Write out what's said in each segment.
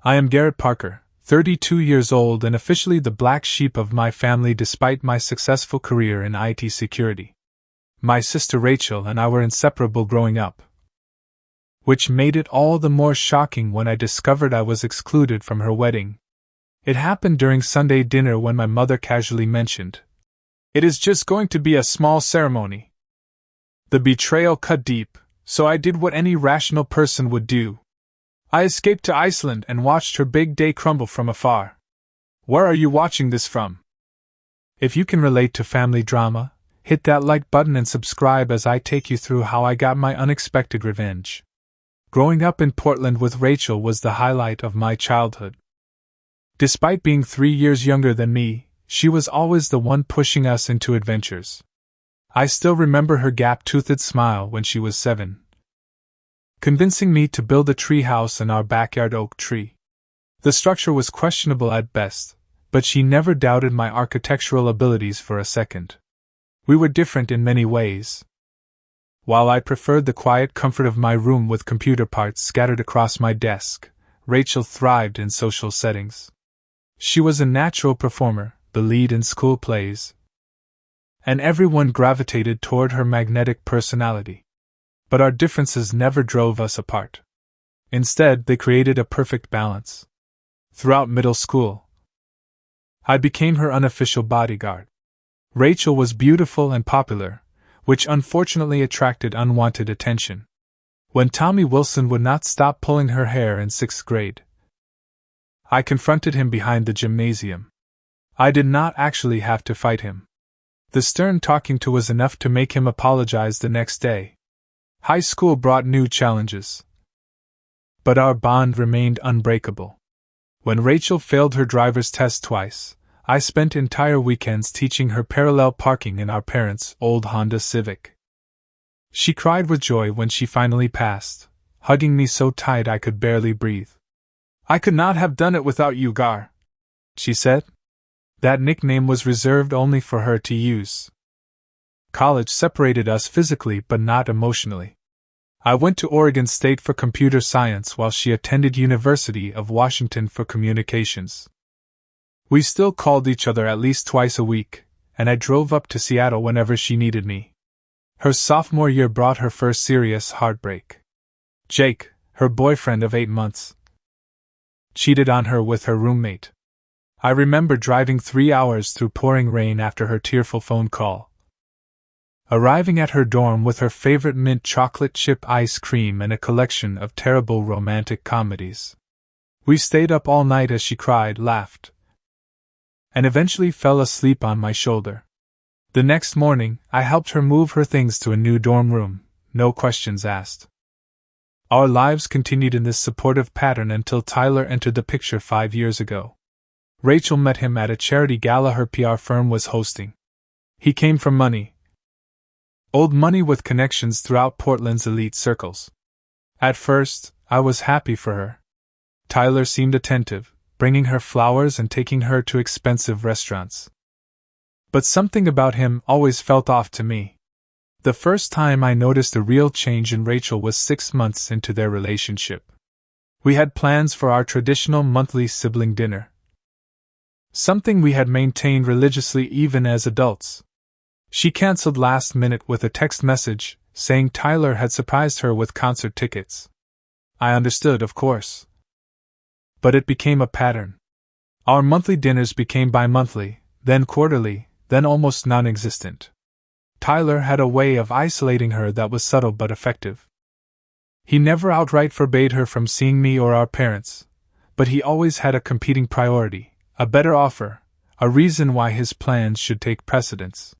I am Garrett Parker, 32 years old and officially the black sheep of my family despite my successful career in IT security. My sister Rachel and I were inseparable growing up, which made it all the more shocking when I discovered I was excluded from her wedding. It happened during Sunday dinner when my mother casually mentioned, "It is just going to be a small ceremony." The betrayal cut deep, so I did what any rational person would do. I escaped to Iceland and watched her big day crumble from afar. Where are you watching this from? If you can relate to family drama, hit that like button and subscribe as I take you through how I got my unexpected revenge. Growing up in Portland with Rachel was the highlight of my childhood. Despite being 3 years younger than me, she was always the one pushing us into adventures. I still remember her gap-toothed smile when she was 7. Convincing me to build a treehouse in our backyard oak tree. The structure was questionable at best, but she never doubted my architectural abilities for a second. We were different in many ways. While I preferred the quiet comfort of my room with computer parts scattered across my desk, Rachel thrived in social settings. She was a natural performer, the lead in school plays, and everyone gravitated toward her magnetic personality. But our differences never drove us apart. Instead, they created a perfect balance. Throughout middle school, I became her unofficial bodyguard. Rachel was beautiful and popular, which unfortunately attracted unwanted attention. When Tommy Wilson would not stop pulling her hair in 6th grade, I confronted him behind the gymnasium. I did not actually have to fight him. The stern talking to was enough to make him apologize the next day. High school brought new challenges, but our bond remained unbreakable. When Rachel failed her driver's test twice, I spent entire weekends teaching her parallel parking in our parents' old Honda Civic. She cried with joy when she finally passed, hugging me so tight I could barely breathe. "I could not have done it without you, Gar," she said. That nickname was reserved only for her to use. College separated us physically but not emotionally. I went to Oregon State for computer science while she attended University of Washington for communications. We still called each other at least twice a week, and I drove up to Seattle whenever she needed me. Her sophomore year brought her first serious heartbreak. Jake, her boyfriend of 8 months, cheated on her with her roommate. I remember driving 3 hours through pouring rain after her tearful phone call, arriving at her dorm with her favorite mint chocolate chip ice cream and a collection of terrible romantic comedies. We stayed up all night as she cried, laughed, and eventually fell asleep on my shoulder. The next morning, I helped her move her things to a new dorm room, no questions asked. Our lives continued in this supportive pattern until Tyler entered the picture 5 years ago. Rachel met him at a charity gala her PR firm was hosting. He came from money. Old money with connections throughout Portland's elite circles. At first, I was happy for her. Tyler seemed attentive, bringing her flowers and taking her to expensive restaurants. But something about him always felt off to me. The first time I noticed a real change in Rachel was 6 months into their relationship. We had plans for our traditional monthly sibling dinner, something we had maintained religiously even as adults. She canceled last minute with a text message saying Tyler had surprised her with concert tickets. I understood, of course. But it became a pattern. Our monthly dinners became bi-monthly, then quarterly, then almost non-existent. Tyler had a way of isolating her that was subtle but effective. He never outright forbade her from seeing me or our parents, but he always had a competing priority, a better offer, a reason why his plans should take precedence.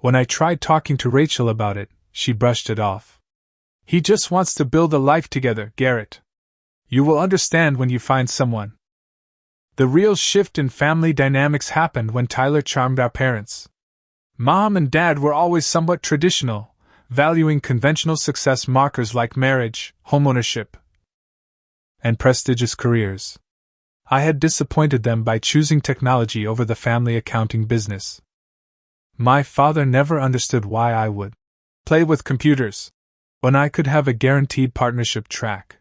When I tried talking to Rachel about it, she brushed it off. "He just wants to build a life together, Garrett. You will understand when you find someone." The real shift in family dynamics happened when Tyler charmed our parents. Mom and Dad were always somewhat traditional, valuing conventional success markers like marriage, homeownership, and prestigious careers. I had disappointed them by choosing technology over the family accounting business. My father never understood why I would play with computers when I could have a guaranteed partnership track.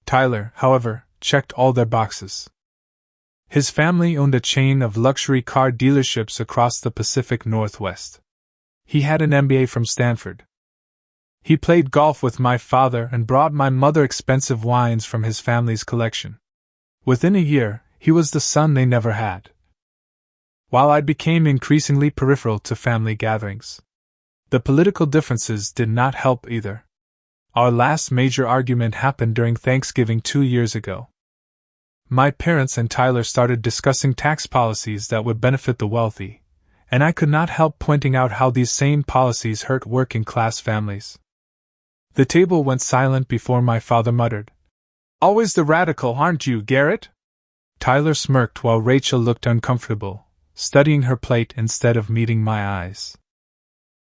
Tyler, however, checked all their boxes. His family owned a chain of luxury car dealerships across the Pacific Northwest. He had an MBA from Stanford. He played golf with my father and brought my mother expensive wines from his family's collection. Within a year, he was the son they never had. While I became increasingly peripheral to family gatherings, the political differences did not help either. Our last major argument happened during Thanksgiving 2 years ago. My parents and Tyler started discussing tax policies that would benefit the wealthy, and I could not help pointing out how these same policies hurt working-class families. The table went silent before my father muttered, "Always the radical, aren't you, Garrett?" Tyler smirked while Rachel looked uncomfortable, studying her plate instead of meeting my eyes.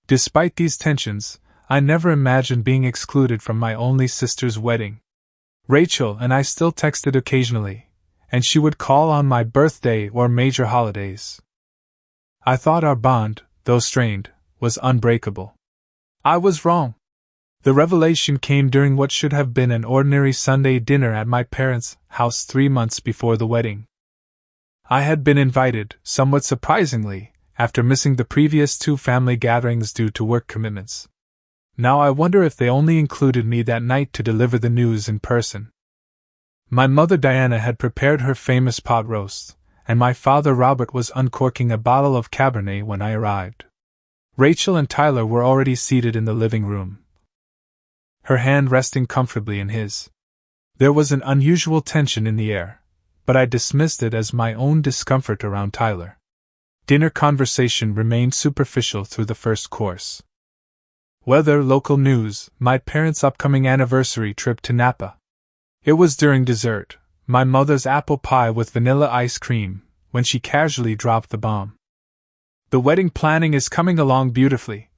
Despite these tensions, I never imagined being excluded from my only sister's wedding. Rachel and I still texted occasionally, and she would call on my birthday or major holidays. I thought our bond, though strained, was unbreakable. I was wrong. The revelation came during what should have been an ordinary Sunday dinner at my parents' house 3 months before the wedding. I had been invited, somewhat surprisingly, after missing the previous 2 family gatherings due to work commitments. Now I wonder if they only included me that night to deliver the news in person. My mother Diana had prepared her famous pot roast, and my father Robert was uncorking a bottle of Cabernet when I arrived. Rachel and Tyler were already seated in the living room, her hand resting comfortably in his. There was an unusual tension in the air, but I dismissed it as my own discomfort around Tyler. Dinner conversation remained superficial through the first course. Weather, local news, my parents' upcoming anniversary trip to Napa. It was during dessert, my mother's apple pie with vanilla ice cream, when she casually dropped the bomb. "The wedding planning is coming along beautifully,"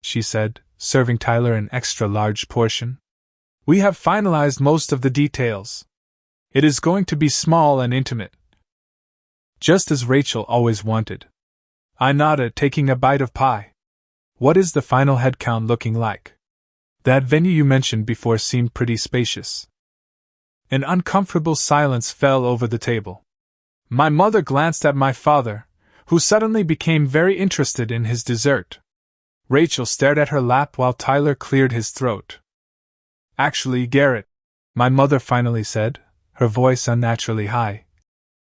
she said, serving Tyler an extra-large portion. "We have finalized most of the details. It is going to be small and intimate." Just as Rachel always wanted. I nodded, taking a bite of pie. "What is the final headcount looking like? That venue you mentioned before seemed pretty spacious." An uncomfortable silence fell over the table. My mother glanced at my father, who suddenly became very interested in his dessert. Rachel stared at her lap while Tyler cleared his throat. "Actually, Garrett," my mother finally said, her voice unnaturally high,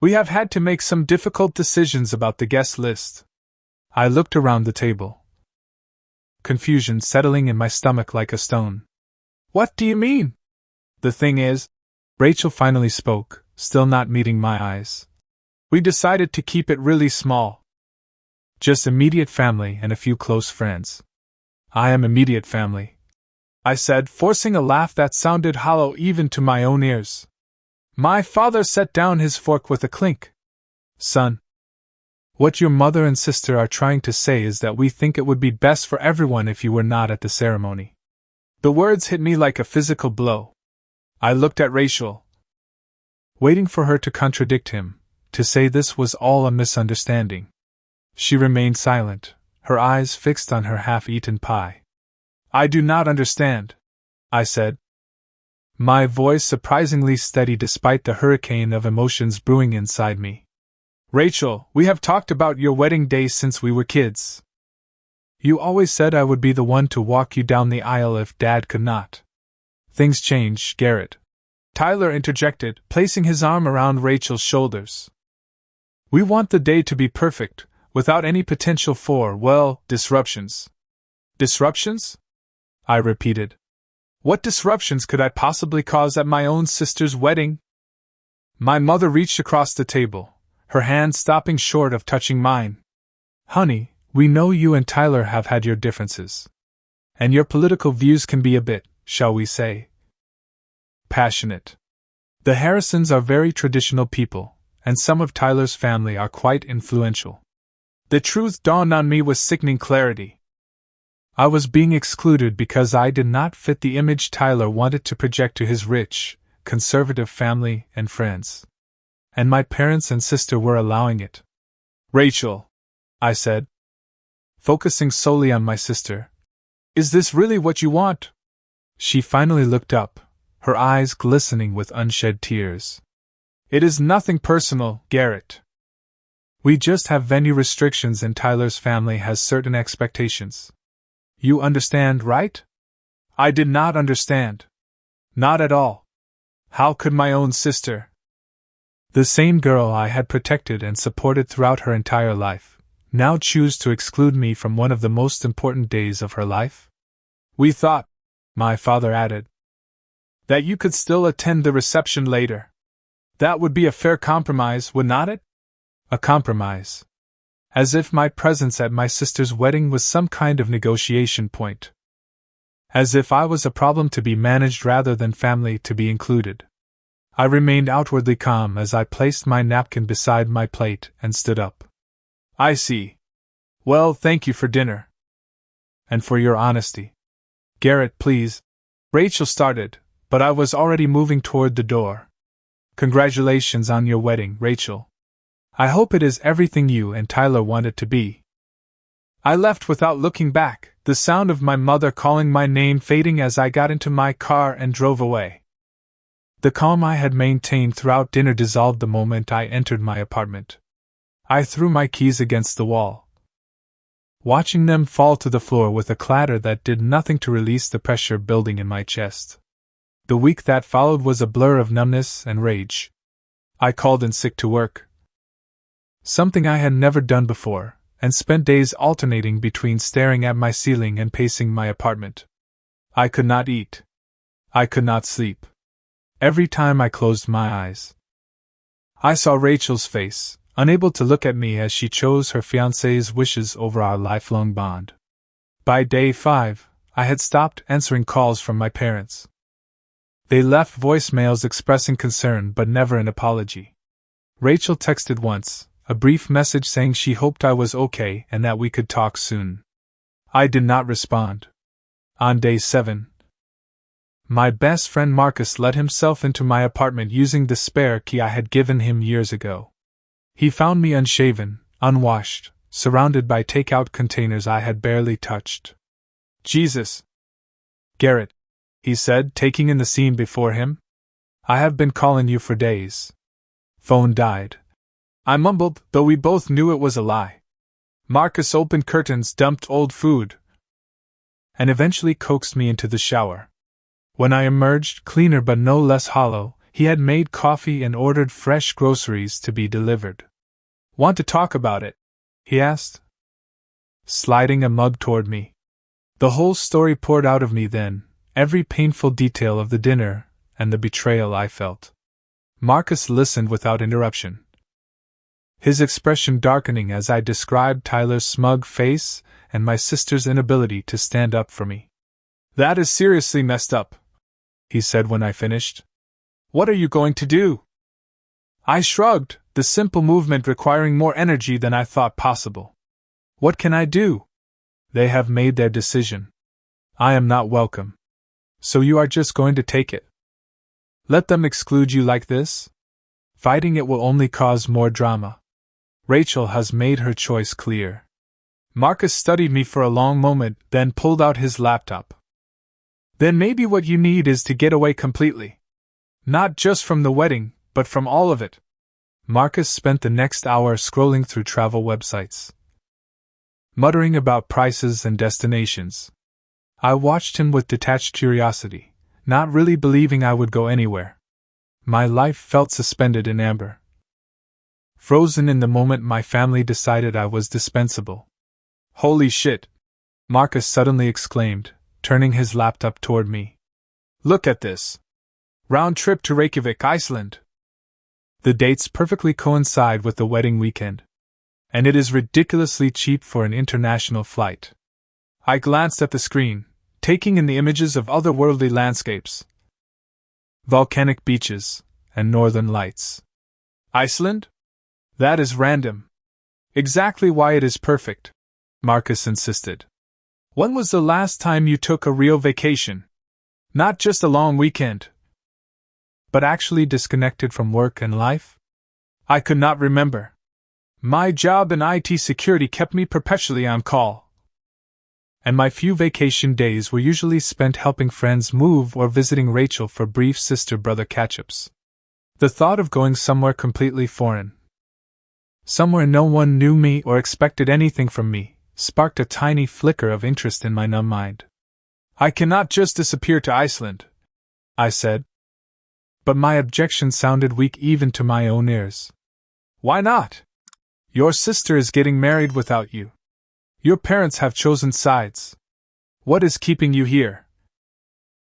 "we have had to make some difficult decisions about the guest list." I looked around the table, confusion settling in my stomach like a stone. "What do you mean?" "The thing is," Rachel finally spoke, still not meeting my eyes, "we decided to keep it really small. Just immediate family and a few close friends." "I am immediate family," I said, forcing a laugh that sounded hollow even to my own ears. My father set down his fork with a clink. "Son, what your mother and sister are trying to say is that we think it would be best for everyone if you were not at the ceremony." The words hit me like a physical blow. I looked at Rachel, waiting for her to contradict him, to say this was all a misunderstanding. She remained silent, her eyes fixed on her half-eaten pie. "I do not understand," I said, my voice surprisingly steady despite the hurricane of emotions brewing inside me. "Rachel, we have talked about your wedding day since we were kids. You always said I would be the one to walk you down the aisle if Dad could not." "Things change, Garrett," Tyler interjected, placing his arm around Rachel's shoulders. "We want the day to be perfect, without any potential for, well, disruptions." "Disruptions?" I repeated. "What disruptions could I possibly cause at my own sister's wedding?" My mother reached across the table, her hand stopping short of touching mine. "Honey, we know you and Tyler have had your differences. And your political views can be a bit, shall we say, passionate. The Harrisons are very traditional people, and some of Tyler's family are quite influential." The truth dawned on me with sickening clarity. I was being excluded because I did not fit the image Tyler wanted to project to his rich, conservative family and friends. And my parents and sister were allowing it. "Rachel," I said, focusing solely on my sister, "is this really what you want?" She finally looked up, her eyes glistening with unshed tears. "It is nothing personal, Garrett. We just have venue restrictions and Tyler's family has certain expectations. You understand, right?" I did not understand. Not at all. How could my own sister, the same girl I had protected and supported throughout her entire life, now choose to exclude me from one of the most important days of her life? "We thought," my father added, "that you could still attend the reception later. That would be a fair compromise, would not it?" A compromise. As if my presence at my sister's wedding was some kind of negotiation point. As if I was a problem to be managed rather than family to be included. I remained outwardly calm as I placed my napkin beside my plate and stood up. "I see. Well, thank you for dinner. And for your honesty. Garrett, please." Rachel started, but I was already moving toward the door. "Congratulations on your wedding, Rachel. I hope it is everything you and Tyler want it to be." I left without looking back, the sound of my mother calling my name fading as I got into my car and drove away. The calm I had maintained throughout dinner dissolved the moment I entered my apartment. I threw my keys against the wall, watching them fall to the floor with a clatter that did nothing to release the pressure building in my chest. The week that followed was a blur of numbness and rage. I called in sick to work, something I had never done before, and spent days alternating between staring at my ceiling and pacing my apartment. I could not eat. I could not sleep. Every time I closed my eyes, I saw Rachel's face, unable to look at me as she chose her fiancé's wishes over our lifelong bond. By day 5, I had stopped answering calls from my parents. They left voicemails expressing concern but never an apology. Rachel texted once, a brief message saying she hoped I was okay and that we could talk soon. I did not respond. On day 7, my best friend Marcus let himself into my apartment using the spare key I had given him years ago. He found me unshaven, unwashed, surrounded by takeout containers I had barely touched. "Jesus, Garrett," he said, taking in the scene before him. "I have been calling you for days. Phone died." I mumbled, though we both knew it was a lie. Marcus opened curtains, dumped old food, and eventually coaxed me into the shower. When I emerged, cleaner but no less hollow, he had made coffee and ordered fresh groceries to be delivered. "Want to talk about it?" he asked, sliding a mug toward me. The whole story poured out of me then, every painful detail of the dinner and the betrayal I felt. Marcus listened without interruption, his expression darkening as I described Tyler's smug face and my sister's inability to stand up for me. "That is seriously messed up," he said when I finished. "What are you going to do?" I shrugged, the simple movement requiring more energy than I thought possible. "What can I do? They have made their decision. I am not welcome. So you are just going to take it? Let them exclude you like this? Fighting it will only cause more drama. Rachel has made her choice clear." Marcus studied me for a long moment, then pulled out his laptop. "Then maybe what you need is to get away completely. Not just from the wedding, but from all of it." Marcus spent the next hour scrolling through travel websites, muttering about prices and destinations. I watched him with detached curiosity, not really believing I would go anywhere. My life felt suspended in amber, frozen in the moment my family decided I was dispensable. "Holy shit!" Marcus suddenly exclaimed, turning his laptop toward me. "Look at this! Round trip to Reykjavik, Iceland! The dates perfectly coincide with the wedding weekend, and it is ridiculously cheap for an international flight." I glanced at the screen, taking in the images of otherworldly landscapes, volcanic beaches, and northern lights. "Iceland? That is random. Exactly why it is perfect," Marcus insisted. "When was the last time you took a real vacation? Not just a long weekend, but actually disconnected from work and life?" I could not remember. My job in IT security kept me perpetually on call. and my few vacation days were usually spent helping friends move or visiting Rachel for brief sister-brother catch-ups. The thought of going somewhere completely foreign, somewhere no one knew me or expected anything from me, sparked a tiny flicker of interest in my numb mind. "I cannot just disappear to Iceland," I said. But my objection sounded weak even to my own ears. "Why not? Your sister is getting married without you. Your parents have chosen sides. What is keeping you here?"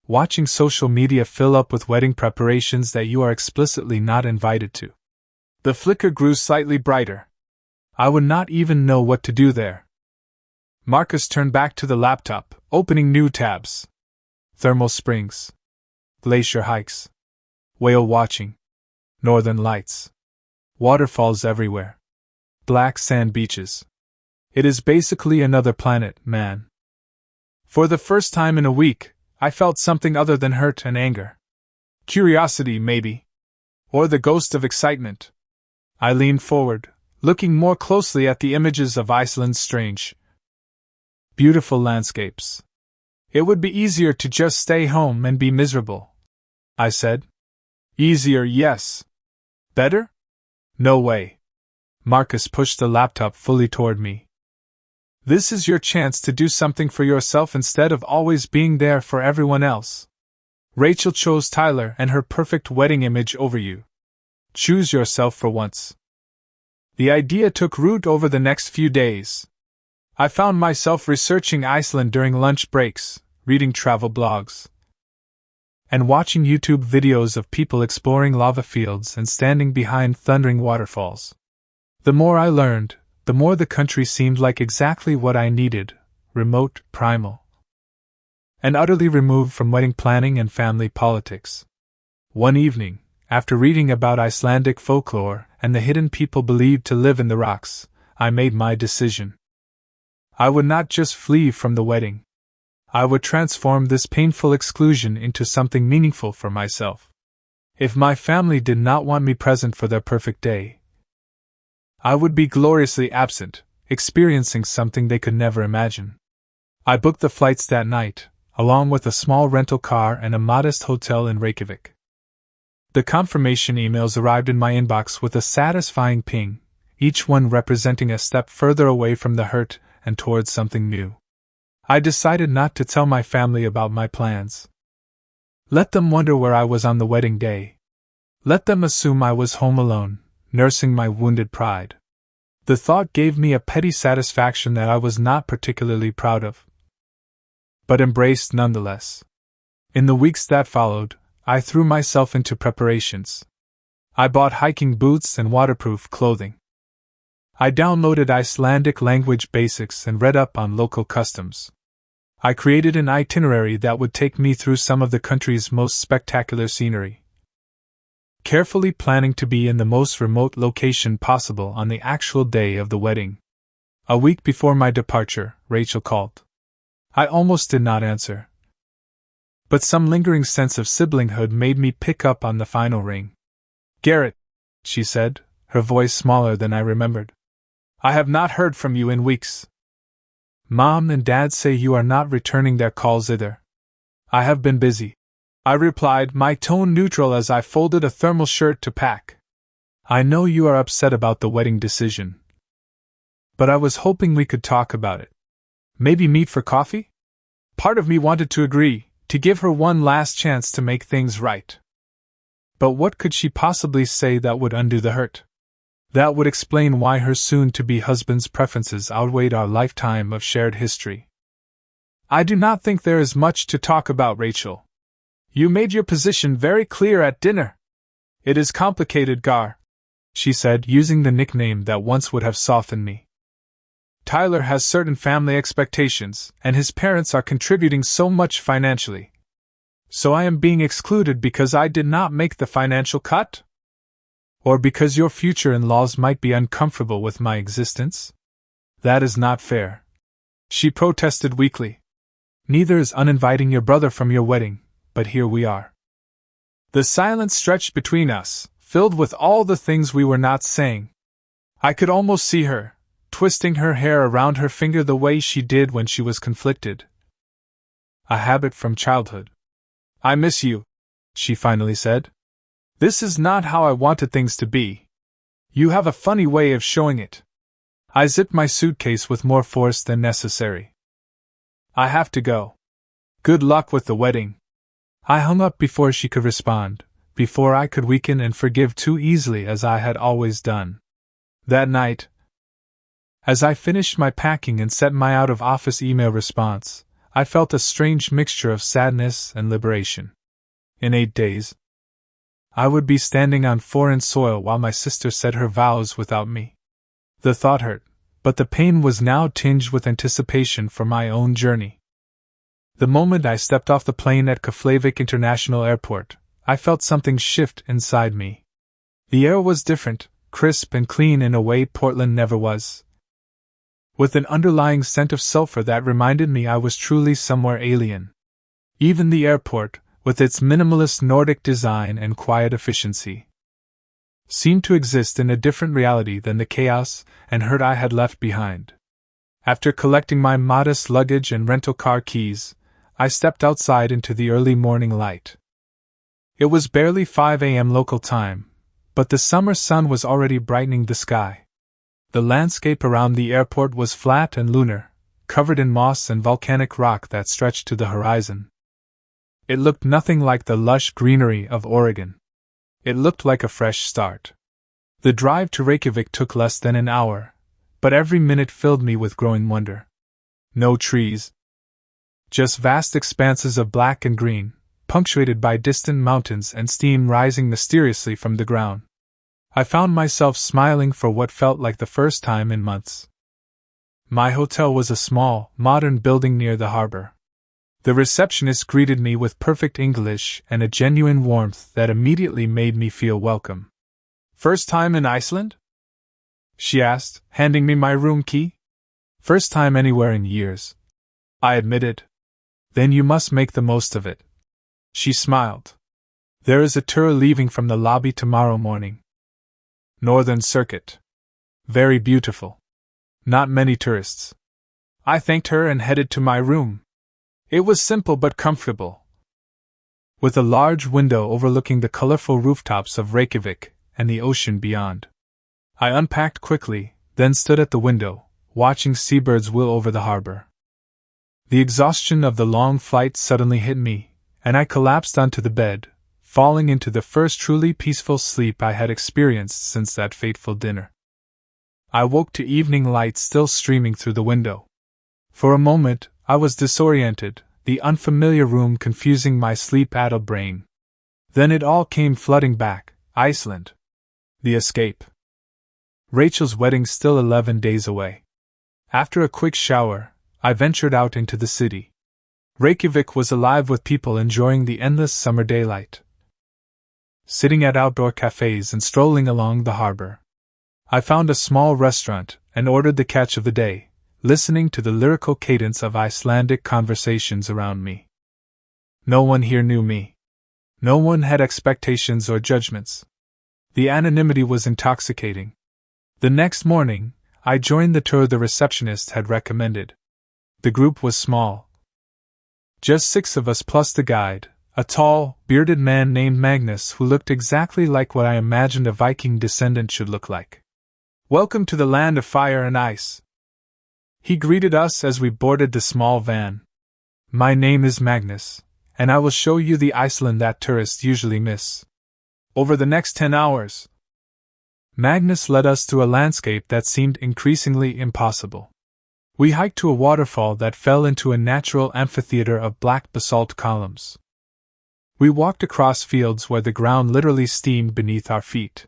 Watching social media fill up with wedding preparations that you are explicitly not invited to. The flicker grew slightly brighter. I would not even know what to do there. Marcus turned back to the laptop, opening new tabs. Thermal springs. Glacier hikes. Whale watching. Northern lights. Waterfalls everywhere. Black sand beaches. It is basically another planet, man. For the first time in a week, I felt something other than hurt and anger. Curiosity, maybe. Or the ghost of excitement. I leaned forward, looking more closely at the images of Iceland's strange, beautiful landscapes. "It would be easier to just stay home and be miserable," I said. "Easier, yes. Better? No way." Marcus pushed the laptop fully toward me. "This is your chance to do something for yourself instead of always being there for everyone else. Rachel chose Tyler and her perfect wedding image over you. Choose yourself for once." The idea took root over the next few days. I found myself researching Iceland during lunch breaks, reading travel blogs, and watching YouTube videos of people exploring lava fields and standing behind thundering waterfalls. The more I learned, the more the country seemed like exactly what I needed: remote, primal, and utterly removed from wedding planning and family politics. One evening, after reading about Icelandic folklore and the hidden people believed to live in the rocks, I made my decision. I would not just flee from the wedding. I would transform this painful exclusion into something meaningful for myself. If my family did not want me present for their perfect day, I would be gloriously absent, experiencing something they could never imagine. I booked the flights that night, along with a small rental car and a modest hotel in Reykjavik. The confirmation emails arrived in my inbox with a satisfying ping, each one representing a step further away from the hurt and towards something new. I decided not to tell my family about my plans. Let them wonder where I was on the wedding day. Let them assume I was home alone, nursing my wounded pride. The thought gave me a petty satisfaction that I was not particularly proud of, but embraced nonetheless. In the weeks that followed, I threw myself into preparations. I bought hiking boots and waterproof clothing. I downloaded Icelandic language basics and read up on local customs. I created an itinerary that would take me through some of the country's most spectacular scenery, carefully planning to be in the most remote location possible on the actual day of the wedding. A week before my departure, Rachel called. I almost did not answer, but some lingering sense of siblinghood made me pick up on the final ring. "Garrett," she said, her voice smaller than I remembered. "I have not heard from you in weeks. Mom and Dad say you are not returning their calls either." "I have been busy," I replied, my tone neutral as I folded a thermal shirt to pack. "I know you are upset about the wedding decision, but I was hoping we could talk about it. Maybe meet for coffee?" Part of me wanted to agree, to give her one last chance to make things right. But what could she possibly say that would undo the hurt? That would explain why her soon-to-be husband's preferences outweighed our lifetime of shared history. "I do not think there is much to talk about, Rachel. You made your position very clear at dinner." "It is complicated, Gar," she said, using the nickname that once would have softened me. "Tyler has certain family expectations, and his parents are contributing so much financially. So I am being excluded because I did not make the financial cut? Or because your future in-laws might be uncomfortable with my existence? That is not fair," she protested weakly. "Neither is uninviting your brother from your wedding, but here we are." The silence stretched between us, filled with all the things we were not saying. I could almost see her, twisting her hair around her finger the way she did when she was conflicted. A habit from childhood. "I miss you," she finally said. "This is not how I wanted things to be. You have a funny way of showing it." I zipped my suitcase with more force than necessary. "I have to go. Good luck with the wedding." I hung up before she could respond, before I could weaken and forgive too easily as I had always done. That night, as I finished my packing and sent my out-of-office email response, I felt a strange mixture of sadness and liberation. In 8 days, I would be standing on foreign soil while my sister said her vows without me. The thought hurt, but the pain was now tinged with anticipation for my own journey. The moment I stepped off the plane at Keflavik International Airport, I felt something shift inside me. The air was different, crisp and clean in a way Portland never was, with an underlying scent of sulfur that reminded me I was truly somewhere alien. Even the airport, with its minimalist Nordic design and quiet efficiency, seemed to exist in a different reality than the chaos and hurt I had left behind. After collecting my modest luggage and rental car keys, I stepped outside into the early morning light. It was barely 5 a.m. local time, but the summer sun was already brightening the sky. The landscape around the airport was flat and lunar, covered in moss and volcanic rock that stretched to the horizon. It looked nothing like the lush greenery of Oregon. It looked like a fresh start. The drive to Reykjavik took less than an hour, but every minute filled me with growing wonder. No trees, just vast expanses of black and green, punctuated by distant mountains and steam rising mysteriously from the ground. I found myself smiling for what felt like the first time in months. My hotel was a small, modern building near the harbor. The receptionist greeted me with perfect English and a genuine warmth that immediately made me feel welcome. "First time in Iceland?" she asked, handing me my room key. "First time anywhere in years," I admitted. "Then you must make the most of it." She smiled. "There is a tour leaving from the lobby tomorrow morning. Northern Circuit. Very beautiful. Not many tourists." I thanked her and headed to my room. It was simple but comfortable, with a large window overlooking the colorful rooftops of Reykjavik and the ocean beyond. I unpacked quickly, then stood at the window, watching seabirds wheel over the harbor. The exhaustion of the long flight suddenly hit me, and I collapsed onto the bed, falling into the first truly peaceful sleep I had experienced since that fateful dinner. I woke to evening light still streaming through the window. For a moment, I was disoriented, the unfamiliar room confusing my sleep-addled brain. Then it all came flooding back: Iceland. The escape. Rachel's wedding still 11 days away. After a quick shower, I ventured out into the city. Reykjavik was alive with people enjoying the endless summer daylight, sitting at outdoor cafes and strolling along the harbor. I found a small restaurant and ordered the catch of the day, listening to the lyrical cadence of Icelandic conversations around me. No one here knew me. No one had expectations or judgments. The anonymity was intoxicating. The next morning, I joined the tour the receptionist had recommended. The group was small. Just 6 of us plus the guide, a tall, bearded man named Magnus who looked exactly like what I imagined a Viking descendant should look like. "Welcome to the land of fire and ice," he greeted us as we boarded the small van. "My name is Magnus, and I will show you the Iceland that tourists usually miss. Over the next 10 hours. Magnus led us through a landscape that seemed increasingly impossible. We hiked to a waterfall that fell into a natural amphitheater of black basalt columns. We walked across fields where the ground literally steamed beneath our feet.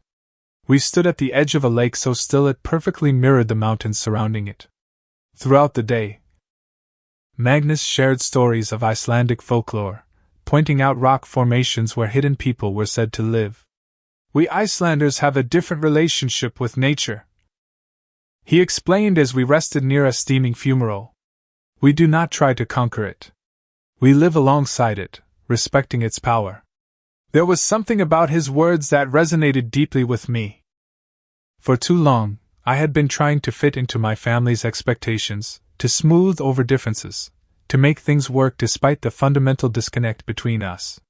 We stood at the edge of a lake so still it perfectly mirrored the mountains surrounding it. Throughout the day, Magnus shared stories of Icelandic folklore, pointing out rock formations where hidden people were said to live. "We Icelanders have a different relationship with nature," he explained as we rested near a steaming fumarole. "We do not try to conquer it. We live alongside it, respecting its power." There was something about his words that resonated deeply with me. For too long, I had been trying to fit into my family's expectations, to smooth over differences, to make things work despite the fundamental disconnect between us.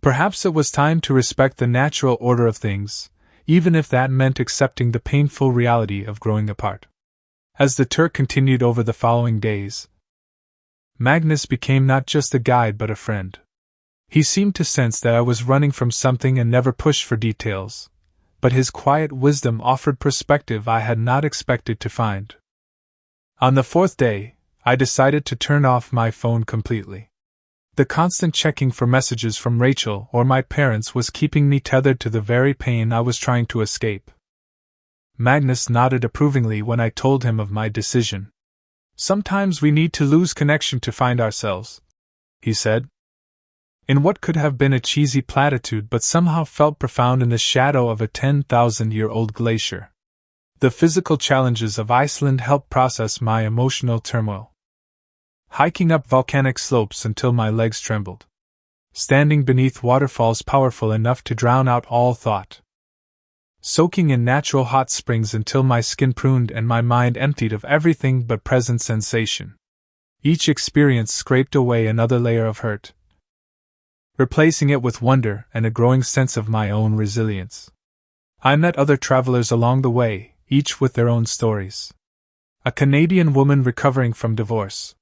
Perhaps it was time to respect the natural order of things, even if that meant accepting the painful reality of growing apart. As the tour continued over the following days, Magnus became not just a guide but a friend. He seemed to sense that I was running from something and never pushed for details, but his quiet wisdom offered perspective I had not expected to find. On the fourth day, I decided to turn off my phone completely. The constant checking for messages from Rachel or my parents was keeping me tethered to the very pain I was trying to escape. Magnus nodded approvingly when I told him of my decision. "Sometimes we need to lose connection to find ourselves," he said. In what could have been a cheesy platitude but somehow felt profound in the shadow of a 10,000-year-old glacier. The physical challenges of Iceland helped process my emotional turmoil. Hiking up volcanic slopes until my legs trembled. Standing beneath waterfalls powerful enough to drown out all thought. Soaking in natural hot springs until my skin pruned and my mind emptied of everything but present sensation. Each experience scraped away another layer of hurt, replacing it with wonder and a growing sense of my own resilience. I met other travelers along the way, each with their own stories. A Canadian woman recovering from divorce.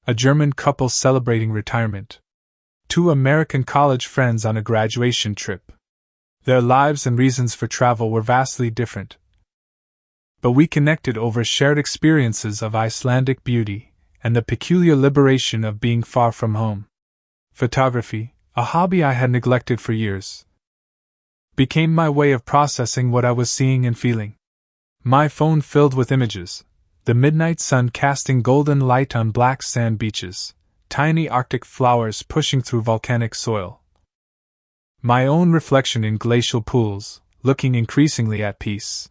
A German couple celebrating retirement. 2 American college friends on a graduation trip. Their lives and reasons for travel were vastly different, but we connected over shared experiences of Icelandic beauty and the peculiar liberation of being far from home. Photography, a hobby I had neglected for years, became my way of processing what I was seeing and feeling. My phone filled with images, the midnight sun casting golden light on black sand beaches, tiny Arctic flowers pushing through volcanic soil. My own reflection in glacial pools, looking increasingly at peace.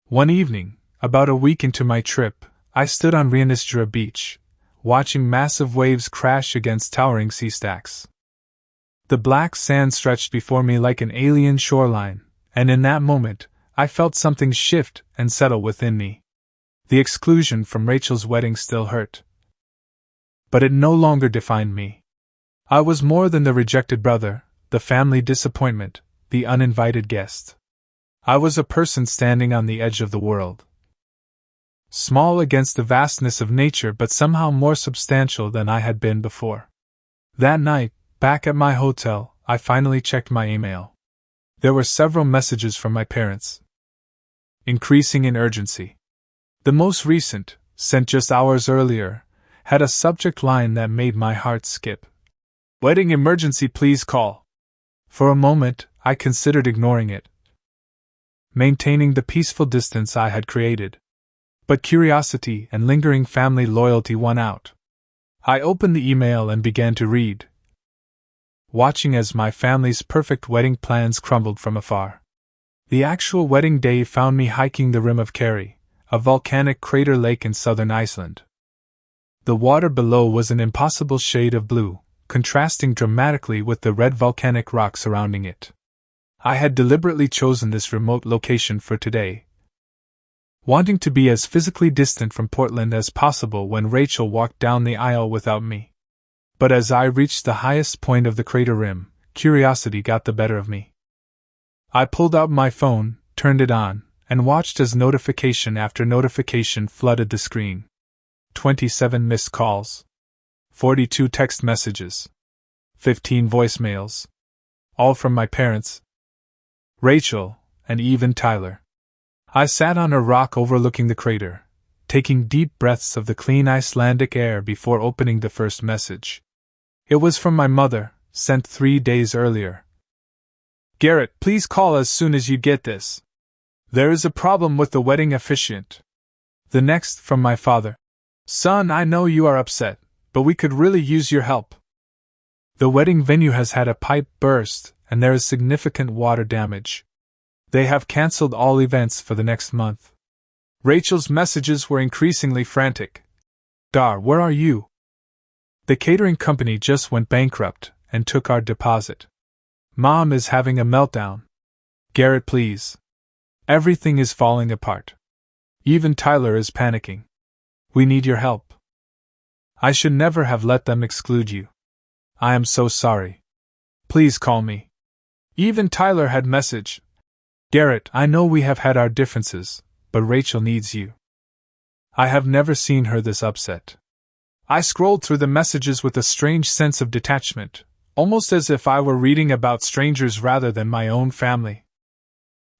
One evening, about a week into my trip, I stood on Rianisjura Beach, watching massive waves crash against towering sea stacks. The black sand stretched before me like an alien shoreline, and in that moment, I felt something shift and settle within me. The exclusion from Rachel's wedding still hurt, but it no longer defined me. I was more than the rejected brother, the family disappointment, the uninvited guest. I was a person standing on the edge of the world. Small against the vastness of nature but somehow more substantial than I had been before. That night, back at my hotel, I finally checked my email. There were several messages from my parents, increasing in urgency. The most recent, sent just hours earlier, had a subject line that made my heart skip. "Wedding emergency, please call." For a moment, I considered ignoring it, maintaining the peaceful distance I had created. But curiosity and lingering family loyalty won out. I opened the email and began to read, watching as my family's perfect wedding plans crumbled from afar. The actual wedding day found me hiking the rim of Kerry, a volcanic crater lake in southern Iceland. The water below was an impossible shade of blue, contrasting dramatically with the red volcanic rock surrounding it. I had deliberately chosen this remote location for today, wanting to be as physically distant from Portland as possible when Rachel walked down the aisle without me. But as I reached the highest point of the crater rim, curiosity got the better of me. I pulled out my phone, turned it on, and watched as notification after notification flooded the screen. 27 missed calls. 42 text messages. 15 voicemails. All from my parents, Rachel, and even Tyler. I sat on a rock overlooking the crater, taking deep breaths of the clean Icelandic air before opening the first message. It was from my mother, sent 3 days earlier. "Garrett, please call as soon as you get this. There is a problem with the wedding officiant." The next, from my father. "Son, I know you are upset, but we could really use your help. The wedding venue has had a pipe burst, and there is significant water damage. They have cancelled all events for the next month." Rachel's messages were increasingly frantic. "Dar, where are you? The catering company just went bankrupt and took our deposit. Mom is having a meltdown. Garrett, please. Everything is falling apart. Even Tyler is panicking. We need your help. I should never have let them exclude you. I am so sorry. Please call me. Even Tyler had messaged. Garrett, I know we have had our differences, but Rachel needs you. I have never seen her this upset. I scrolled through the messages with a strange sense of detachment, almost as if I were reading about strangers rather than my own family.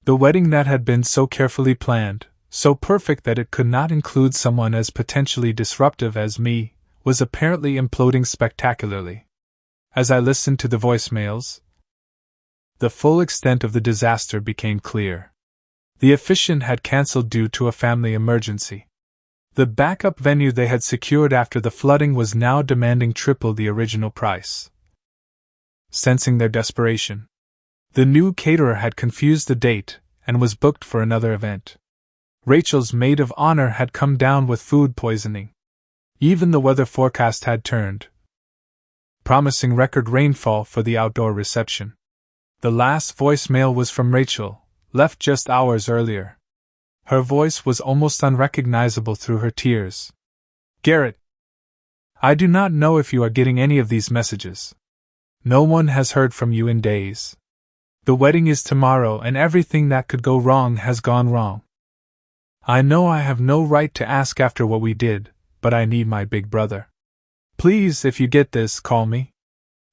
The wedding that had been so carefully planned, so perfect that it could not include someone as potentially disruptive as me, was apparently imploding spectacularly. As I listened to the voicemails, the full extent of the disaster became clear. The officiant had cancelled due to a family emergency. The backup venue they had secured after the flooding was now demanding triple the original price. Sensing their desperation, the new caterer had confused the date and was booked for another event. Rachel's maid of honor had come down with food poisoning. Even the weather forecast had turned, promising record rainfall for the outdoor reception. The last voicemail was from Rachel, left just hours earlier. Her voice was almost unrecognizable through her tears. Garrett, I do not know if you are getting any of these messages. No one has heard from you in days. The wedding is tomorrow and everything that could go wrong has gone wrong. I know I have no right to ask after what we did, but I need my big brother. Please, if you get this, call me.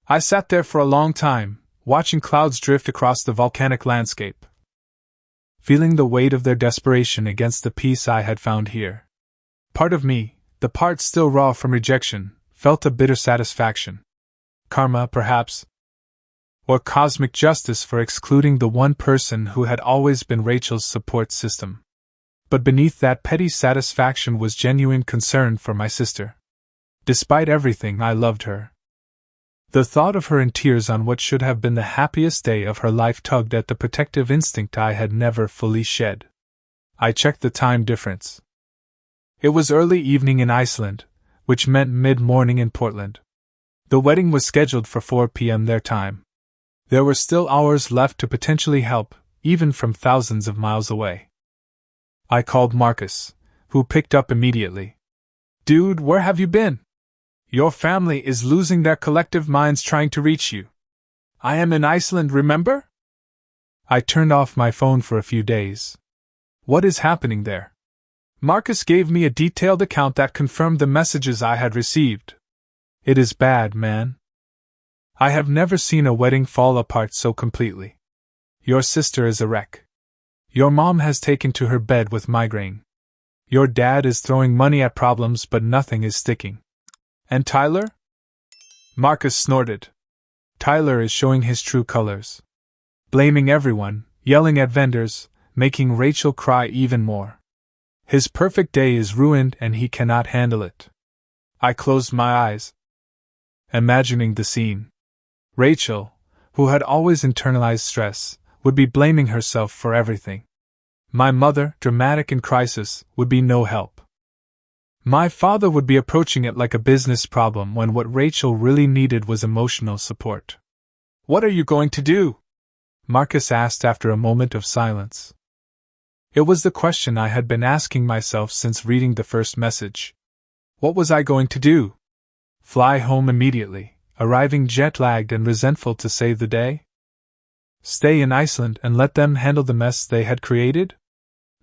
I sat there for a long time, watching clouds drift across the volcanic landscape, feeling the weight of their desperation against the peace I had found here. Part of me, the part still raw from rejection, felt a bitter satisfaction. Karma, perhaps? Or cosmic justice for excluding the one person who had always been Rachel's support system. But beneath that petty satisfaction was genuine concern for my sister. Despite everything, I loved her. The thought of her in tears on what should have been the happiest day of her life tugged at the protective instinct I had never fully shed. I checked the time difference. It was early evening in Iceland, which meant mid-morning in Portland. The wedding was scheduled for 4 p.m. their time. There were still hours left to potentially help, even from thousands of miles away. I called Marcus, who picked up immediately. Dude, where have you been? Your family is losing their collective minds trying to reach you. I am in Iceland, remember? I turned off my phone for a few days. What is happening there? Marcus gave me a detailed account that confirmed the messages I had received. It is bad, man. I have never seen a wedding fall apart so completely. Your sister is a wreck. Your mom has taken to her bed with migraine. Your dad is throwing money at problems but nothing is sticking. And Tyler? Marcus snorted. Tyler is showing his true colors. Blaming everyone, yelling at vendors, making Rachel cry even more. His perfect day is ruined and he cannot handle it. I closed my eyes, imagining the scene. Rachel, who had always internalized stress, would be blaming herself for everything. My mother, dramatic in crisis, would be no help. My father would be approaching it like a business problem when what Rachel really needed was emotional support. What are you going to do? Marcus asked after a moment of silence. It was the question I had been asking myself since reading the first message. What was I going to do? Fly home immediately, arriving jet-lagged and resentful to save the day? Stay in Iceland and let them handle the mess they had created?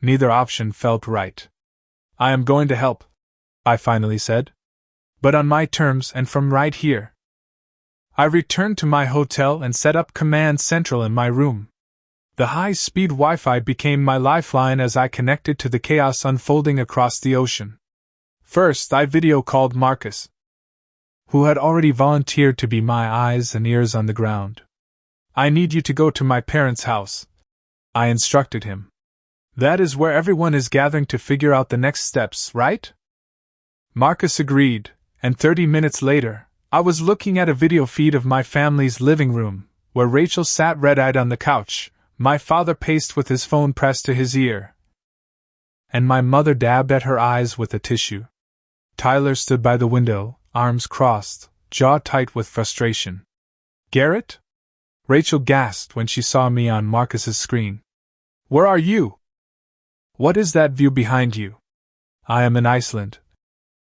Neither option felt right. I am going to help, I finally said. But on my terms and from right here. I returned to my hotel and set up Command Central in my room. The high-speed Wi-Fi became my lifeline as I connected to the chaos unfolding across the ocean. First, I video-called Marcus, who had already volunteered to be my eyes and ears on the ground. I need you to go to my parents' house, I instructed him. That is where everyone is gathering to figure out the next steps, right? Marcus agreed, and 30 minutes later, I was looking at a video feed of my family's living room, where Rachel sat red-eyed on the couch, my father paced with his phone pressed to his ear, and my mother dabbed at her eyes with a tissue. Tyler stood by the window, arms crossed, jaw tight with frustration. Garrett? Rachel gasped when she saw me on Marcus's screen. Where are you? What is that view behind you? I am in Iceland,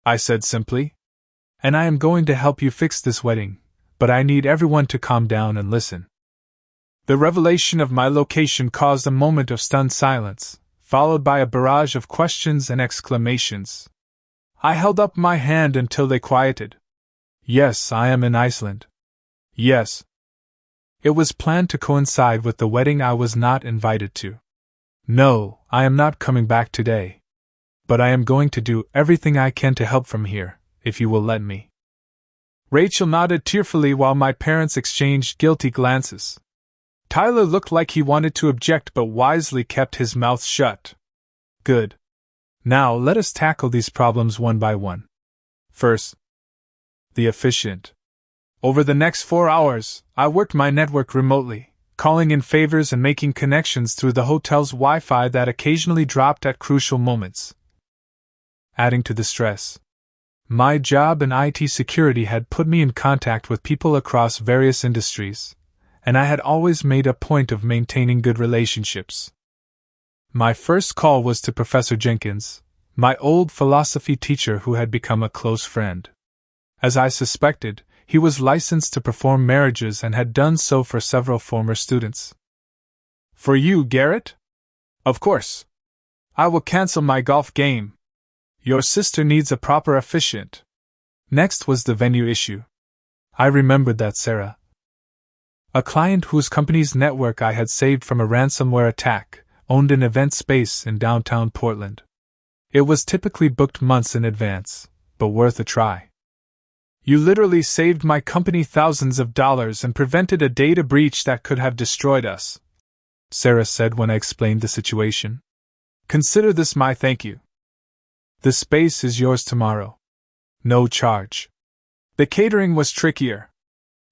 I said simply. And I am going to help you fix this wedding, but I need everyone to calm down and listen. The revelation of my location caused a moment of stunned silence, followed by a barrage of questions and exclamations. I held up my hand until they quieted. Yes, I am in Iceland. Yes. It was planned to coincide with the wedding I was not invited to. No, I am not coming back today. But I am going to do everything I can to help from here, if you will let me. Rachel nodded tearfully while my parents exchanged guilty glances. Tyler looked like he wanted to object but wisely kept his mouth shut. Good. Now let us tackle these problems one by one. First, the officiant. Over the next 4 hours, I worked my network remotely, calling in favors and making connections through the hotel's Wi-Fi that occasionally dropped at crucial moments. Adding to the stress, my job in IT security had put me in contact with people across various industries, and I had always made a point of maintaining good relationships. My first call was to Professor Jenkins, my old philosophy teacher who had become a close friend. As I suspected, he was licensed to perform marriages and had done so for several former students. For you, Garrett? Of course. I will cancel my golf game. Your sister needs a proper officiant. Next was the venue issue. I remembered that Sarah, a client whose company's network I had saved from a ransomware attack, owned an event space in downtown Portland. It was typically booked months in advance, but worth a try. You literally saved my company thousands of dollars and prevented a data breach that could have destroyed us, Sarah said when I explained the situation. Consider this my thank you. The space is yours tomorrow. No charge. The catering was trickier.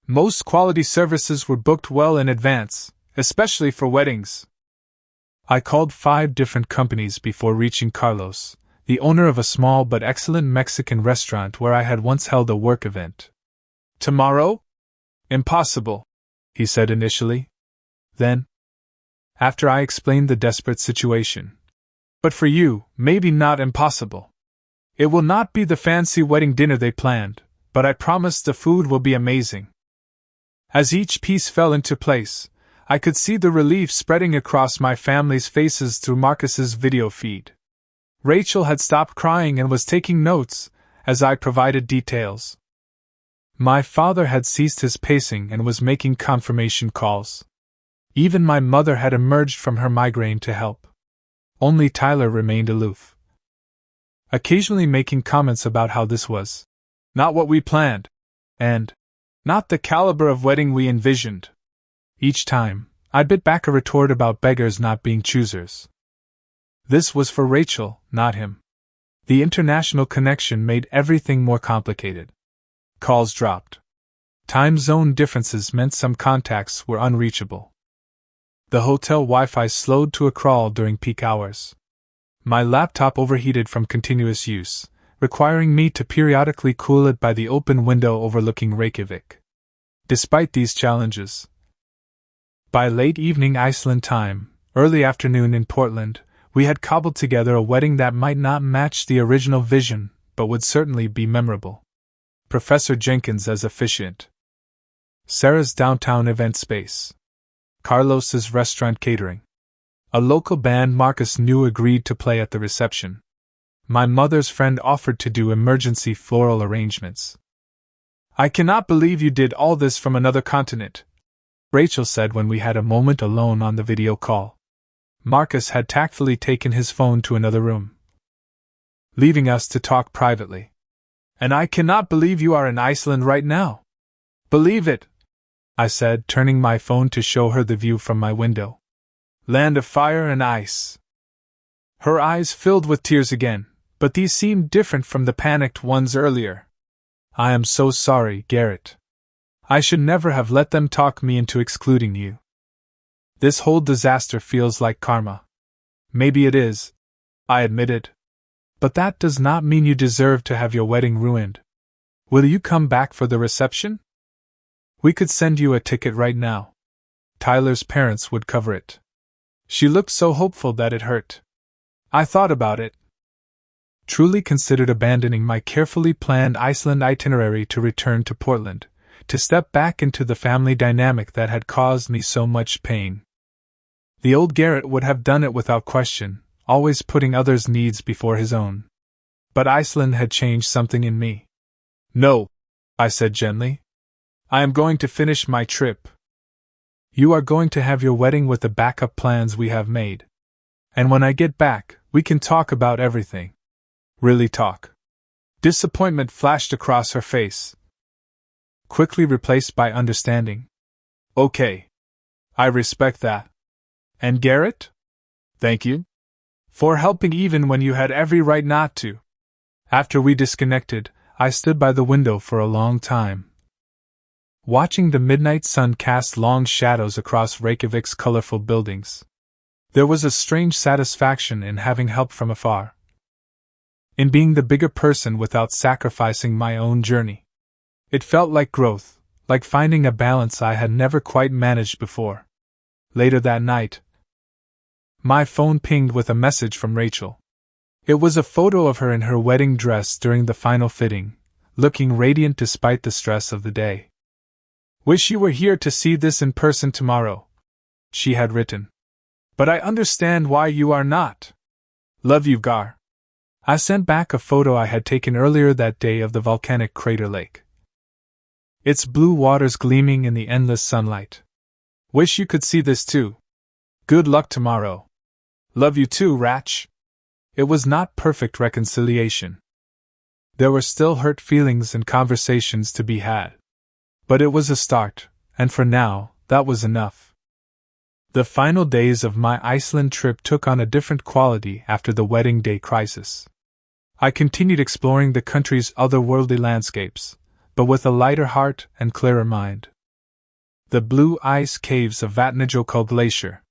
Most quality services were booked well in advance, especially for weddings. I called 5 different companies before reaching Carlos, the owner of a small but excellent Mexican restaurant where I had once held a work event. Tomorrow? Impossible, he said initially. Then, after I explained the desperate situation. But for you, maybe not impossible. It will not be the fancy wedding dinner they planned, but I promise the food will be amazing. As each piece fell into place, I could see the relief spreading across my family's faces through Marcus's video feed. Rachel had stopped crying and was taking notes as I provided details. My father had ceased his pacing and was making confirmation calls. Even my mother had emerged from her migraine to help. Only Tyler remained aloof, occasionally making comments about how this was not what we planned, and not the caliber of wedding we envisioned. Each time, I bit back a retort about beggars not being choosers. This was for Rachel, not him. The international connection made everything more complicated. Calls dropped. Time zone differences meant some contacts were unreachable. The hotel Wi-Fi slowed to a crawl during peak hours. My laptop overheated from continuous use, requiring me to periodically cool it by the open window overlooking Reykjavik. Despite these challenges, by late evening Iceland time, early afternoon in Portland, we had cobbled together a wedding that might not match the original vision, but would certainly be memorable. Professor Jenkins as officiant. Sarah's downtown event space. Carlos's restaurant catering. A local band Marcus knew agreed to play at the reception. My mother's friend offered to do emergency floral arrangements. I cannot believe you did all this from another continent, Rachel said when we had a moment alone on the video call. Marcus had tactfully taken his phone to another room, leaving us to talk privately. And I cannot believe you are in Iceland right now. Believe it, I said, turning my phone to show her the view from my window. Land of fire and ice. Her eyes filled with tears again, but these seemed different from the panicked ones earlier. I am so sorry, Garrett. I should never have let them talk me into excluding you. This whole disaster feels like karma. Maybe it is, I admitted. But that does not mean you deserve to have your wedding ruined. Will you come back for the reception? We could send you a ticket right now. Tyler's parents would cover it. She looked so hopeful that it hurt. I thought about it. Truly considered abandoning my carefully planned Iceland itinerary to return to Portland, to step back into the family dynamic that had caused me so much pain. The old Garrett would have done it without question, always putting others' needs before his own. But Iceland had changed something in me. No, I said gently. I am going to finish my trip. You are going to have your wedding with the backup plans we have made. And when I get back, we can talk about everything. Really talk. Disappointment flashed across her face, quickly replaced by understanding. Okay. I respect that. And Garrett? Thank you. For helping even when you had every right not to. After we disconnected, I stood by the window for a long time, watching the midnight sun cast long shadows across Reykjavik's colorful buildings. There was a strange satisfaction in having help from afar, in being the bigger person without sacrificing my own journey. It felt like growth, like finding a balance I had never quite managed before. Later that night, my phone pinged with a message from Rachel. It was a photo of her in her wedding dress during the final fitting, looking radiant despite the stress of the day. Wish you were here to see this in person tomorrow, she had written. But I understand why you are not. Love you, Gar. I sent back a photo I had taken earlier that day of the volcanic crater lake, its blue waters gleaming in the endless sunlight. Wish you could see this too. Good luck tomorrow. Love you too, Ratch. It was not perfect reconciliation. There were still hurt feelings and conversations to be had. But it was a start, and for now, that was enough. The final days of my Iceland trip took on a different quality after the wedding day crisis. I continued exploring the country's otherworldly landscapes, but with a lighter heart and clearer mind. The blue ice caves of Vatnajökull Glacier,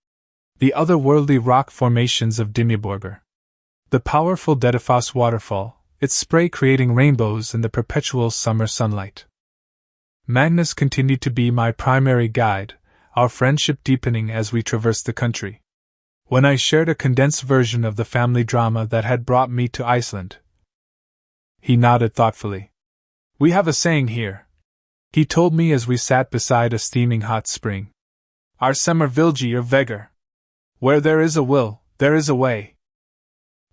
the otherworldly rock formations of Dimmuborgir, the powerful Dettifoss waterfall, its spray creating rainbows in the perpetual summer sunlight. Magnus continued to be my primary guide, our friendship deepening as we traversed the country. When I shared a condensed version of the family drama that had brought me to Iceland, he nodded thoughtfully. We have a saying here, he told me as we sat beside a steaming hot spring. Our semmer vilji or vegar. Where there is a will, there is a way.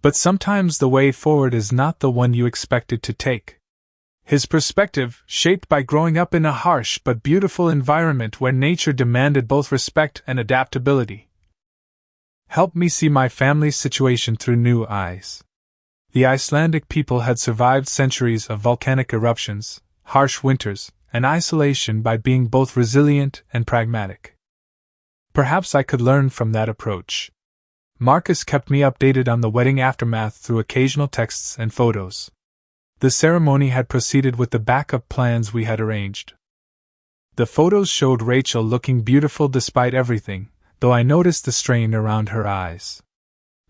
But sometimes the way forward is not the one you expected to take. His perspective, shaped by growing up in a harsh but beautiful environment where nature demanded both respect and adaptability, helped me see my family's situation through new eyes. The Icelandic people had survived centuries of volcanic eruptions, harsh winters, and isolation by being both resilient and pragmatic. Perhaps I could learn from that approach. Marcus kept me updated on the wedding aftermath through occasional texts and photos. The ceremony had proceeded with the backup plans we had arranged. The photos showed Rachel looking beautiful despite everything, though I noticed the strain around her eyes.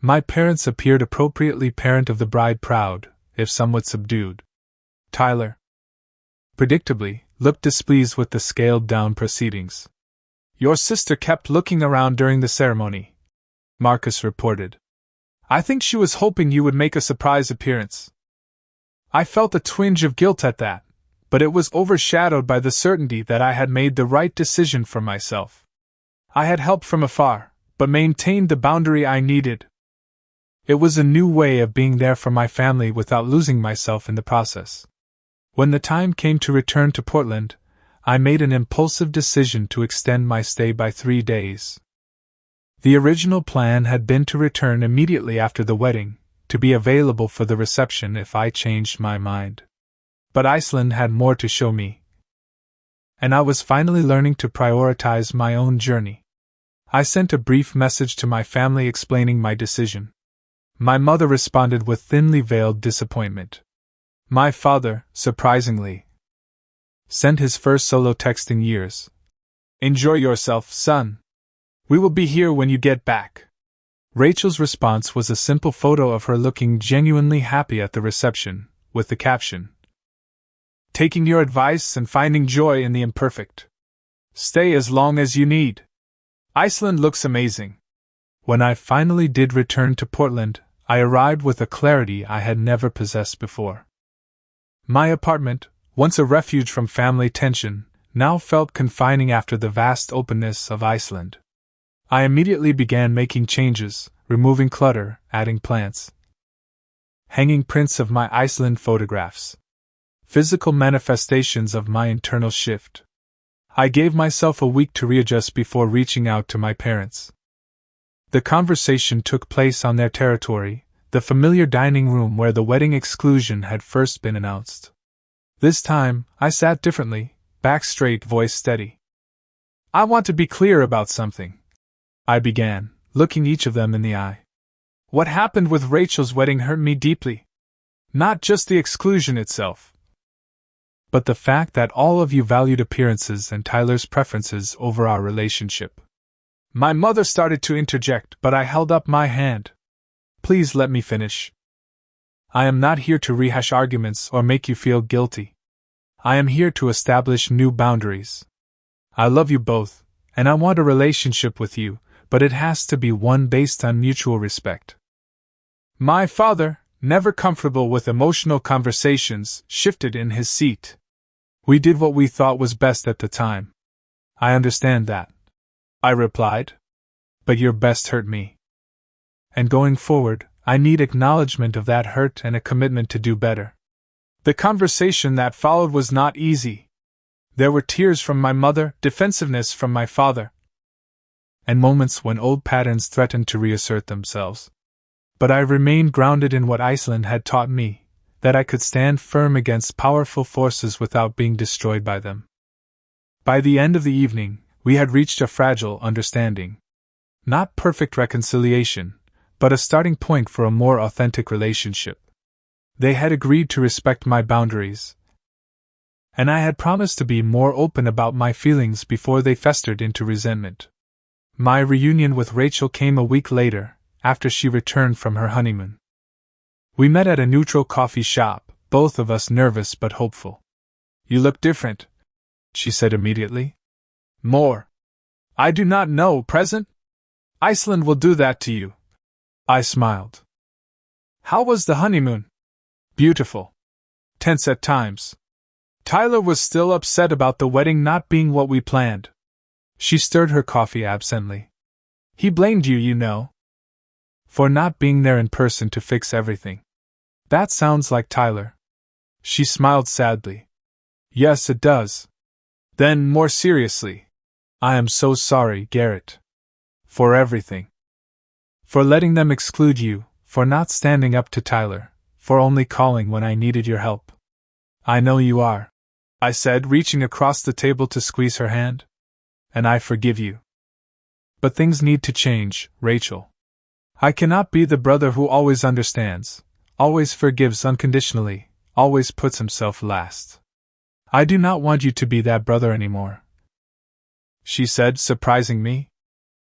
My parents appeared appropriately parent of the bride proud, if somewhat subdued. Tyler, predictably, looked displeased with the scaled-down proceedings. Your sister kept looking around during the ceremony, Marcus reported. I think she was hoping you would make a surprise appearance. I felt a twinge of guilt at that, but it was overshadowed by the certainty that I had made the right decision for myself. I had helped from afar, but maintained the boundary I needed. It was a new way of being there for my family without losing myself in the process. When the time came to return to Portland, I made an impulsive decision to extend my stay by 3 days. The original plan had been to return immediately after the wedding, to be available for the reception if I changed my mind. But Iceland had more to show me, and I was finally learning to prioritize my own journey. I sent a brief message to my family explaining my decision. My mother responded with thinly veiled disappointment. My father, surprisingly, sent his first solo text in years. Enjoy yourself, son. We will be here when you get back. Rachel's response was a simple photo of her looking genuinely happy at the reception, with the caption, taking your advice and finding joy in the imperfect. Stay as long as you need. Iceland looks amazing. When I finally did return to Portland, I arrived with a clarity I had never possessed before. My apartment, once a refuge from family tension, now felt confining after the vast openness of Iceland. I immediately began making changes, removing clutter, adding plants, hanging prints of my Iceland photographs, physical manifestations of my internal shift. I gave myself a week to readjust before reaching out to my parents. The conversation took place on their territory, the familiar dining room where the wedding exclusion had first been announced. This time, I sat differently, back straight, voice steady. "I want to be clear about something," I began, looking each of them in the eye. "What happened with Rachel's wedding hurt me deeply. Not just the exclusion itself, but the fact that all of you valued appearances and Tyler's preferences over our relationship." My mother started to interject, but I held up my hand. "Please let me finish. I am not here to rehash arguments or make you feel guilty. I am here to establish new boundaries. I love you both, and I want a relationship with you, but it has to be one based on mutual respect." My father, never comfortable with emotional conversations, shifted in his seat. "We did what we thought was best at the time. I understand that," I replied. "But your best hurt me. And going forward, I need acknowledgement of that hurt and a commitment to do better." The conversation that followed was not easy. There were tears from my mother, defensiveness from my father, and moments when old patterns threatened to reassert themselves. But I remained grounded in what Iceland had taught me, that I could stand firm against powerful forces without being destroyed by them. By the end of the evening, we had reached a fragile understanding. Not perfect reconciliation, but a starting point for a more authentic relationship. They had agreed to respect my boundaries, and I had promised to be more open about my feelings before they festered into resentment. My reunion with Rachel came a week later, after she returned from her honeymoon. We met at a neutral coffee shop, both of us nervous but hopeful. "You look different," she said immediately. "More. I do not know, present? Iceland will do that to you." I smiled. "How was the honeymoon?" "Beautiful. Tense at times. Tyler was still upset about the wedding not being what we planned." She stirred her coffee absently. "He blamed you, you know, for not being there in person to fix everything." "That sounds like Tyler." She smiled sadly. "Yes, it does." Then, more seriously, "I am so sorry, Garrett. For everything. For letting them exclude you, for not standing up to Tyler, for only calling when I needed your help." "I know you are," I said, reaching across the table to squeeze her hand. "And I forgive you. But things need to change, Rachel. I cannot be the brother who always understands, always forgives unconditionally, always puts himself last. I do not want you to be that brother anymore," she said, surprising me.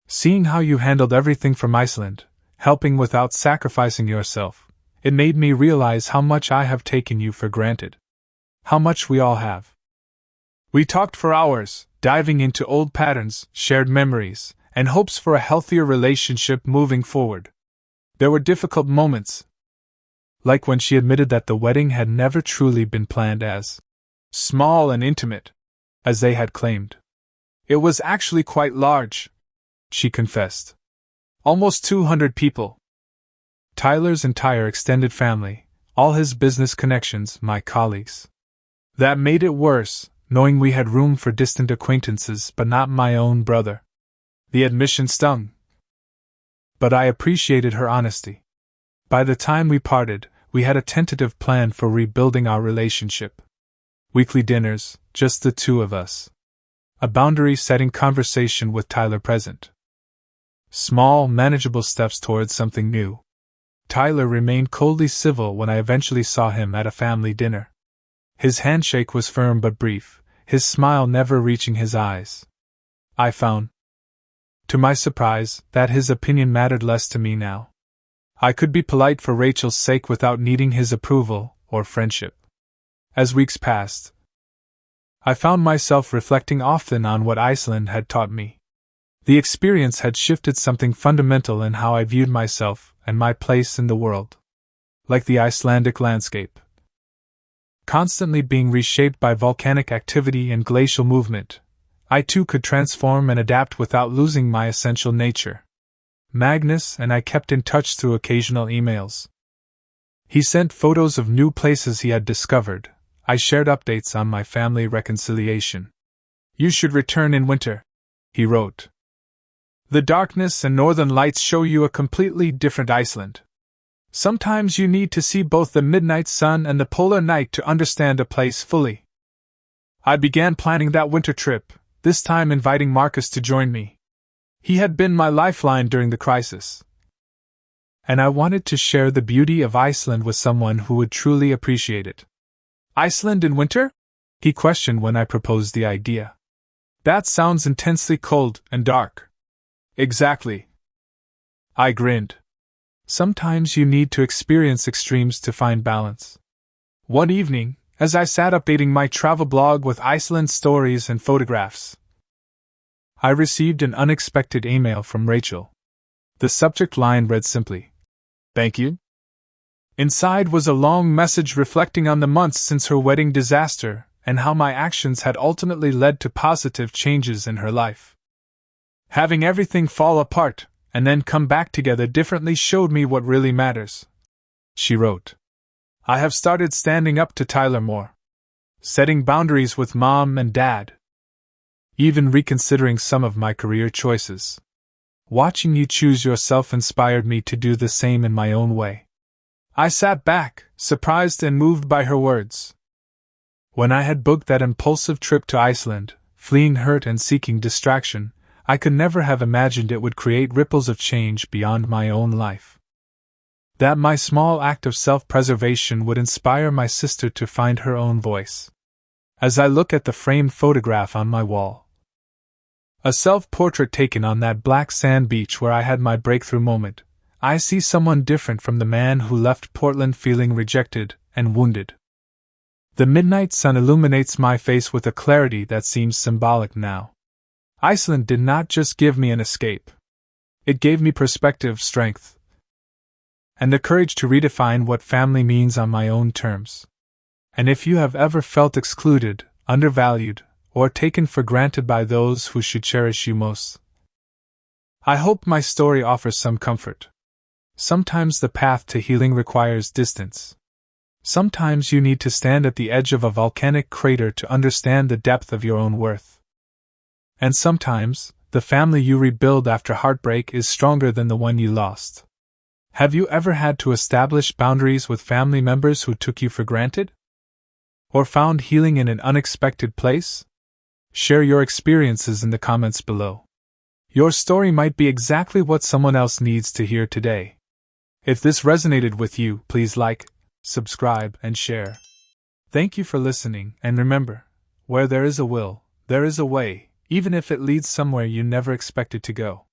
"Seeing how you handled everything from Iceland, helping without sacrificing yourself, it made me realize how much I have taken you for granted. How much we all have." We talked for hours, diving into old patterns, shared memories, and hopes for a healthier relationship moving forward. There were difficult moments, like when she admitted that the wedding had never truly been planned as small and intimate as they had claimed. "It was actually quite large," she confessed. "Almost 200 people. Tyler's entire extended family, all his business connections, my colleagues. That made it worse, knowing we had room for distant acquaintances but not my own brother." The admission stung, but I appreciated her honesty. By the time we parted, we had a tentative plan for rebuilding our relationship. Weekly dinners, just the two of us. A boundary-setting conversation with Tyler present. Small, manageable steps towards something new. Tyler remained coldly civil when I eventually saw him at a family dinner. His handshake was firm but brief, his smile never reaching his eyes. I found, to my surprise, that his opinion mattered less to me now. I could be polite for Rachel's sake without needing his approval or friendship. As weeks passed, I found myself reflecting often on what Iceland had taught me. The experience had shifted something fundamental in how I viewed myself and my place in the world. Like the Icelandic landscape, constantly being reshaped by volcanic activity and glacial movement, I too could transform and adapt without losing my essential nature. Magnus and I kept in touch through occasional emails. He sent photos of new places he had discovered. I shared updates on my family reconciliation. "You should return in winter," he wrote. "The darkness and northern lights show you a completely different Iceland. Sometimes you need to see both the midnight sun and the polar night to understand a place fully." I began planning that winter trip, this time inviting Marcus to join me. He had been my lifeline during the crisis, and I wanted to share the beauty of Iceland with someone who would truly appreciate it. "Iceland in winter?" he questioned when I proposed the idea. "That sounds intensely cold and dark." "Exactly," I grinned. "Sometimes you need to experience extremes to find balance." One evening, as I sat updating my travel blog with Iceland stories and photographs, I received an unexpected email from Rachel. The subject line read simply, "Thank you." Inside was a long message reflecting on the months since her wedding disaster and how my actions had ultimately led to positive changes in her life. "Having everything fall apart and then come back together differently showed me what really matters," she wrote. "I have started standing up to Tyler more, setting boundaries with Mom and Dad, even reconsidering some of my career choices. Watching you choose yourself inspired me to do the same in my own way." I sat back, surprised and moved by her words. When I had booked that impulsive trip to Iceland, fleeing hurt and seeking distraction, I could never have imagined it would create ripples of change beyond my own life. That my small act of self-preservation would inspire my sister to find her own voice. As I look at the framed photograph on my wall, a self-portrait taken on that black sand beach where I had my breakthrough moment, I see someone different from the man who left Portland feeling rejected and wounded. The midnight sun illuminates my face with a clarity that seems symbolic now. Iceland did not just give me an escape. It gave me perspective, strength, and the courage to redefine what family means on my own terms. And if you have ever felt excluded, undervalued, or taken for granted by those who should cherish you most, I hope my story offers some comfort. Sometimes the path to healing requires distance. Sometimes you need to stand at the edge of a volcanic crater to understand the depth of your own worth. And sometimes, the family you rebuild after heartbreak is stronger than the one you lost. Have you ever had to establish boundaries with family members who took you for granted? Or found healing in an unexpected place? Share your experiences in the comments below. Your story might be exactly what someone else needs to hear today. If this resonated with you, please like, subscribe, and share. Thank you for listening, and remember, where there is a will, there is a way, even if it leads somewhere you never expected to go.